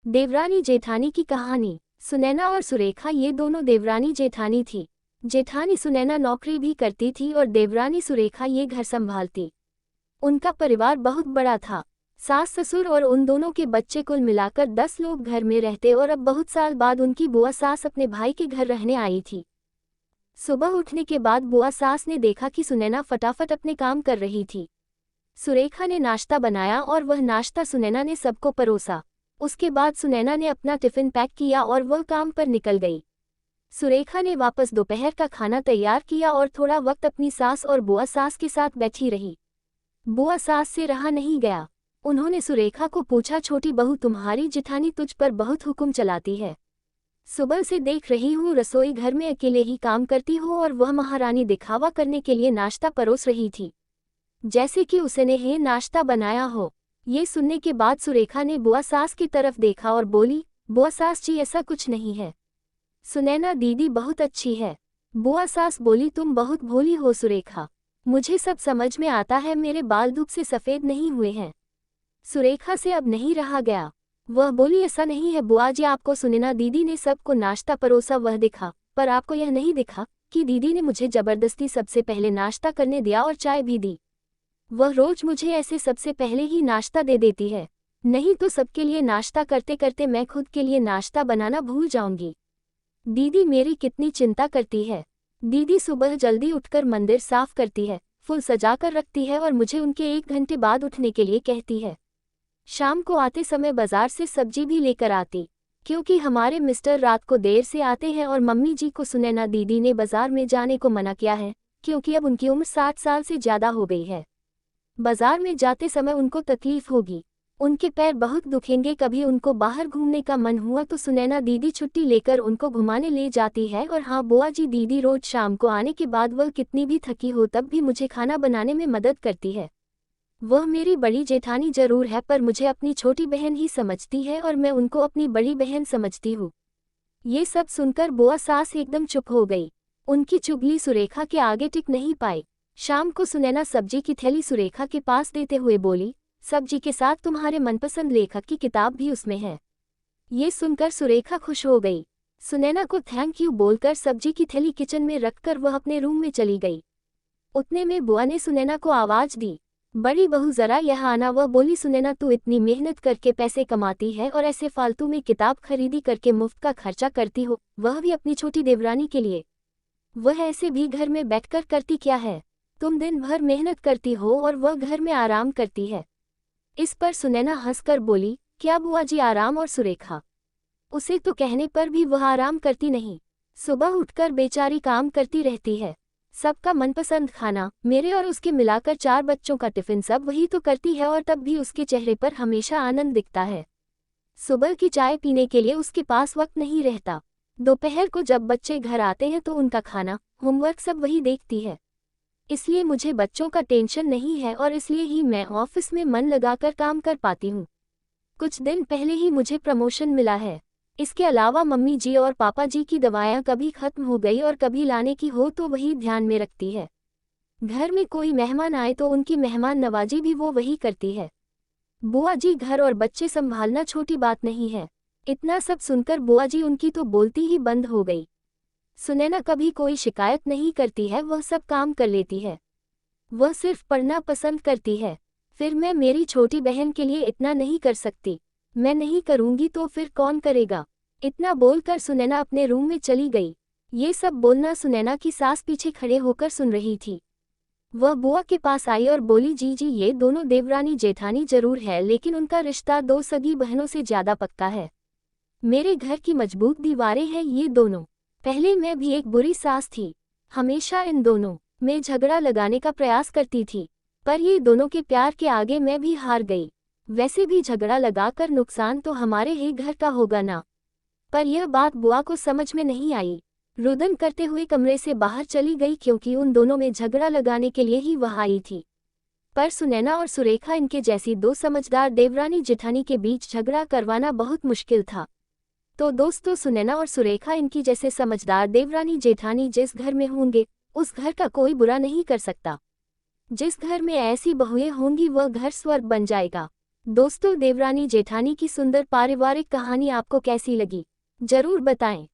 देवरानी जेठानी की कहानी। सुनैना और सुरेखा ये दोनों देवरानी जेठानी थी। जेठानी सुनैना नौकरी भी करती थी और देवरानी सुरेखा ये घर संभालती। उनका परिवार बहुत बड़ा था। सास ससुर और उन दोनों के बच्चे कुल मिलाकर 10 लोग घर में रहते और अब बहुत साल बाद उनकी बुआ सास अपने भाई के घर रहने आई थी। सुबह उठने के बाद बुआ सास ने देखा कि सुनैना फटाफट अपने काम कर रही थी। सुरेखा ने नाश्ता बनाया और वह नाश्ता सुनैना ने सबको परोसा। उसके बाद सुनैना ने अपना टिफिन पैक किया और वह काम पर निकल गई। सुरेखा ने वापस दोपहर का खाना तैयार किया और थोड़ा वक्त अपनी सास और बुआ सास के साथ बैठी रही। बुआ सास से रहा नहीं गया। उन्होंने सुरेखा को पूछा, छोटी बहू, तुम्हारी जेठानी तुझ पर बहुत हुक्म चलाती है। सुबह से देख रही हूँ रसोई घर में अकेले ही काम करती हो और वह महारानी दिखावा करने के लिए नाश्ता परोस रही थी, जैसे कि उसने ही नाश्ता बनाया हो। ये सुनने के बाद सुरेखा ने बुआ सास की तरफ देखा और बोली, बुआ सास जी, ऐसा कुछ नहीं है। सुनैना दीदी बहुत अच्छी है। बुआ सास बोली, तुम बहुत भोली हो सुरेखा। मुझे सब समझ में आता है, मेरे बाल दुख से सफ़ेद नहीं हुए हैं। सुरेखा से अब नहीं रहा गया। वह बोली, ऐसा नहीं है बुआ जी, आपको सुनैना दीदी ने सबको नाश्ता परोसा वह दिखा, पर आपको यह नहीं दिखा कि दीदी ने मुझे ज़बरदस्ती सबसे पहले नाश्ता करने दिया और चाय भी दी। वह रोज मुझे ऐसे सबसे पहले ही नाश्ता दे देती है, नहीं तो सबके लिए नाश्ता करते करते मैं खुद के लिए नाश्ता बनाना भूल जाऊंगी। दीदी मेरी कितनी चिंता करती है। दीदी सुबह जल्दी उठकर मंदिर साफ करती है, फूल सजा कर रखती है और मुझे उनके 1 घंटे बाद उठने के लिए कहती है। शाम को आते समय बाजार से सब्जी भी लेकर आती, क्योंकि हमारे मिस्टर रात को देर से आते हैं और मम्मी जी को सुनैना दीदी ने बाजार में जाने को मना किया है, क्योंकि अब उनकी उम्र 60 साल से ज़्यादा हो गई है। बाजार में जाते समय उनको तकलीफ होगी, उनके पैर बहुत दुखेंगे। कभी उनको बाहर घूमने का मन हुआ तो सुनैना दीदी छुट्टी लेकर उनको घुमाने ले जाती है। और हाँ बुआ जी, दीदी रोज शाम को आने के बाद वह कितनी भी थकी हो तब भी मुझे खाना बनाने में मदद करती है। वह मेरी बड़ी जेठानी जरूर है, पर मुझे अपनी छोटी बहन ही समझती है और मैं उनको अपनी बड़ी बहन समझती हूँ। ये सब सुनकर बुआ सास एकदम चुप हो गई। उनकी चुगली सुरेखा के आगे टिक नहीं पाई। शाम को सुनैना सब्जी की थैली सुरेखा के पास देते हुए बोली, सब्जी के साथ तुम्हारे मनपसंद लेखक की किताब भी उसमें है। ये सुनकर सुरेखा खुश हो गई। सुनैना को थैंक यू बोलकर सब्जी की थैली किचन में रखकर वह अपने रूम में चली गई। उतने में बुआ ने सुनैना को आवाज दी, बड़ी बहू जरा यहाँ आना। वह बोली, सुनैना तू इतनी मेहनत करके पैसे कमाती है और ऐसे फालतू में किताब खरीदी करके मुफ्त का खर्चा करती हो, वह भी अपनी छोटी देवरानी के लिए। वह ऐसे भी घर में बैठकर करती क्या है? तुम दिन भर मेहनत करती हो और वह घर में आराम करती है। इस पर सुनैना हंसकर बोली, क्या बुआ जी आराम? और सुरेखा, उसे तो कहने पर भी वह आराम करती नहीं। सुबह उठकर बेचारी काम करती रहती है, सबका मनपसंद खाना, मेरे और उसके मिलाकर 4 बच्चों का टिफिन सब वही तो करती है और तब भी उसके चेहरे पर हमेशा आनंद दिखता है। सुबह की चाय पीने के लिए उसके पास वक्त नहीं रहता। दोपहर को जब बच्चे घर आते हैं तो उनका खाना, होमवर्क सब वही देखती है। इसलिए मुझे बच्चों का टेंशन नहीं है और इसलिए ही मैं ऑफिस में मन लगाकर काम कर पाती हूँ। कुछ दिन पहले ही मुझे प्रमोशन मिला है। इसके अलावा मम्मी जी और पापा जी की दवाएं कभी खत्म हो गई और कभी लाने की हो तो वही ध्यान में रखती है। घर में कोई मेहमान आए तो उनकी मेहमान नवाजी भी वो वही करती है। बुआ जी, घर और बच्चे संभालना छोटी बात नहीं है। इतना सब सुनकर बुआ जी उनकी तो बोलती ही बंद हो गई। सुनैना कभी कोई शिकायत नहीं करती है, वह सब काम कर लेती है। वह सिर्फ पढ़ना पसंद करती है। फिर मैं मेरी छोटी बहन के लिए इतना नहीं कर सकती। मैं नहीं करूंगी तो फिर कौन करेगा? इतना बोलकर सुनैना अपने रूम में चली गई। ये सब बोलना सुनैना की सास पीछे खड़े होकर सुन रही थी। वह बुआ के पास आई और बोली, जी जी, ये दोनों देवरानी जेठानी जरूर है, लेकिन उनका रिश्ता 2 सगी बहनों से ज्यादा पक्का है। मेरे घर की मजबूत दीवारें हैं ये दोनों। पहले मैं भी एक बुरी सास थी, हमेशा इन दोनों में झगड़ा लगाने का प्रयास करती थी, पर ये दोनों के प्यार के आगे मैं भी हार गई। वैसे भी झगड़ा लगाकर नुकसान तो हमारे ही घर का होगा ना। पर यह बात बुआ को समझ में नहीं आई। रुदन करते हुए कमरे से बाहर चली गई, क्योंकि उन दोनों में झगड़ा लगाने के लिए ही वह आई थी। पर सुनैना और सुरेखा, इनके जैसी 2 समझदार देवरानी जेठानी के बीच झगड़ा करवाना बहुत मुश्किल था। तो दोस्तों, सुनैना और सुरेखा, इनकी जैसे समझदार देवरानी जेठानी जिस घर में होंगे उस घर का कोई बुरा नहीं कर सकता। जिस घर में ऐसी बहुएं होंगी वह घर स्वर्ग बन जाएगा। दोस्तों, देवरानी जेठानी की सुंदर पारिवारिक कहानी आपको कैसी लगी? जरूर बताएं।